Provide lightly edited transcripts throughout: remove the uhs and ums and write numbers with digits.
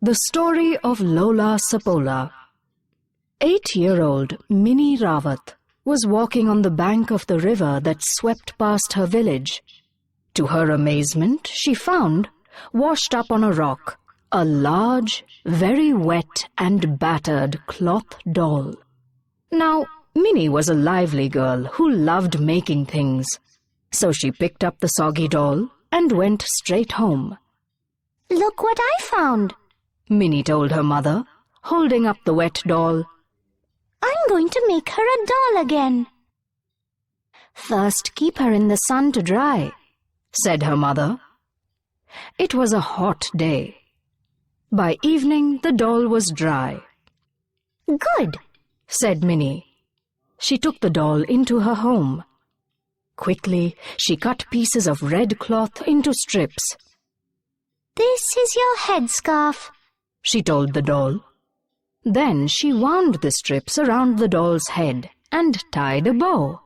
The Story of Lola Sapola. 8-year-old Minnie Rawat was walking on the bank of the river that swept past her village. To her amazement, she found, washed up on a rock, a large, very wet and battered cloth doll. Now, Minnie was a lively girl who loved making things, so she picked up the soggy doll and went straight home. "Look what I found," Minnie told her mother, holding up the wet doll. "I'm going to make her a doll again." "First, keep her in the sun to dry," said her mother. It was a hot day. By evening, the doll was dry. "Good," said Minnie. She took the doll into her home. Quickly, she cut pieces of red cloth into strips. "This is your headscarf," she told the doll. Then she wound the strips around the doll's head and tied a bow.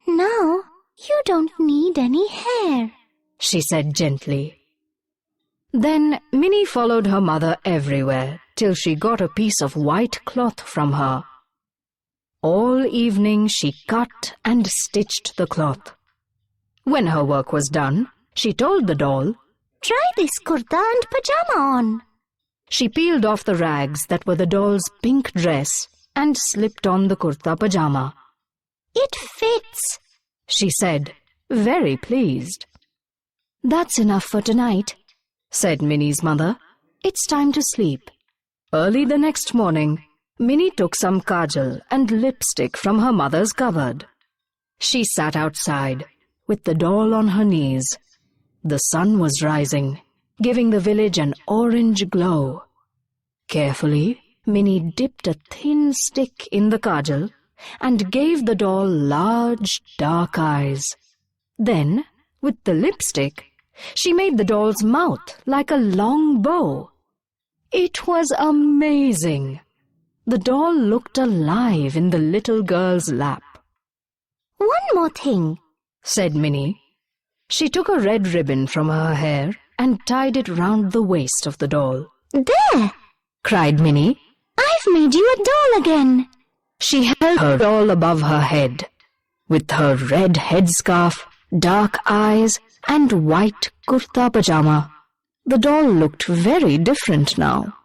"Now you don't need any hair," she said gently. Then Minnie followed her mother everywhere till she got a piece of white cloth from her. All evening she cut and stitched the cloth. When her work was done, she told the doll, "Try this kurta and pajama on." She peeled off the rags that were the doll's pink dress and slipped on the kurta pajama. "It fits," she said, very pleased. "That's enough for tonight," said Minnie's mother. "It's time to sleep." Early the next morning, Minnie took some kajal and lipstick from her mother's cupboard. She sat outside, with the doll on her knees. The sun was rising, giving the village an orange glow. Carefully, Minnie dipped a thin stick in the kajal and gave the doll large, dark eyes. Then, with the lipstick, she made the doll's mouth like a long bow. It was amazing. The doll looked alive in the little girl's lap. "One more thing," said Minnie. She took a red ribbon from her hair and tied it round the waist of the doll. "There!" cried Minnie. "I've made you a doll again." She held her doll above her head. With her red headscarf, dark eyes, and white kurta pajama, the doll looked very different now.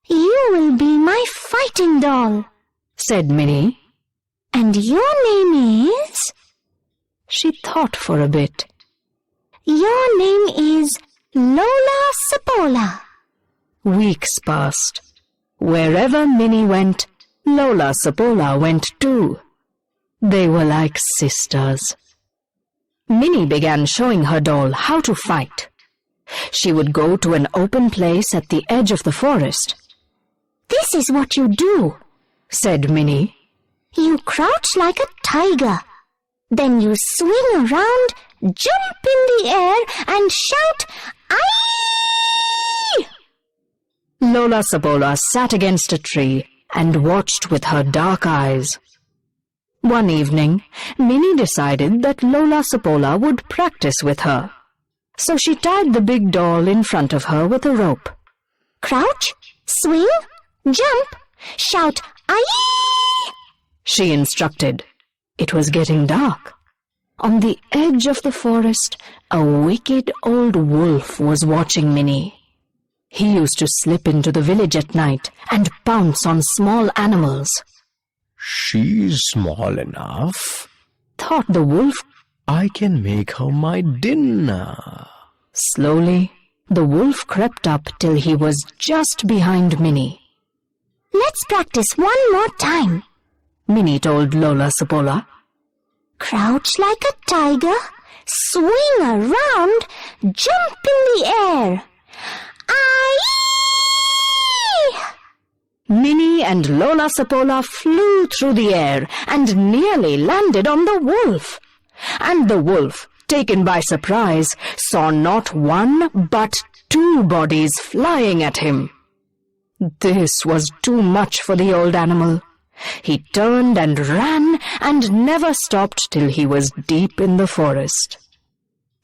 "You will be my fighting doll," said Minnie. "And your name is—" She thought for a bit. "Your name is Lola Sapola." Weeks passed. Wherever Minnie went, Lola Sapola went too. They were like sisters. Minnie began showing her doll how to fight. She would go to an open place at the edge of the forest. "This is what you do," said Minnie. "You crouch like a tiger. Then you swing around, jump in the air, and shout, 'Aye!'" Lola Sapola sat against a tree and watched with her dark eyes. One evening, Minnie decided that Lola Sapola would practice with her. So she tied the big doll in front of her with a rope. "Crouch, swing, jump, shout, 'Aye!'" she instructed. It was getting dark. On the edge of the forest, a wicked old wolf was watching Minnie. He used to slip into the village at night and pounce on small animals. "She's small enough," thought the wolf. "I can make her my dinner." Slowly, the wolf crept up till he was just behind Minnie. "Let's practice one more time," Minnie told Lola Sapola. "Crouch like a tiger, swing around, jump in the air. Aye!" Minnie and Lola Sapola flew through the air and nearly landed on the wolf. And the wolf, taken by surprise, saw not one but 2 bodies flying at him. This was too much for the old animal. He turned and ran and never stopped till he was deep in the forest.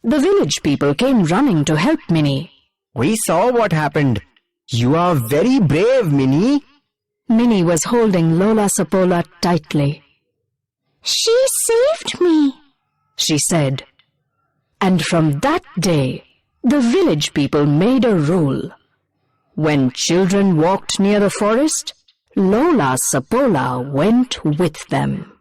The village people came running to help Minnie. "We saw what happened," You are very brave, Minnie. Minnie was holding Lola Sapola tightly. She saved me, she said. And from that day, the village people made a rule. When children walked near the forest, Lola Sapola went with them.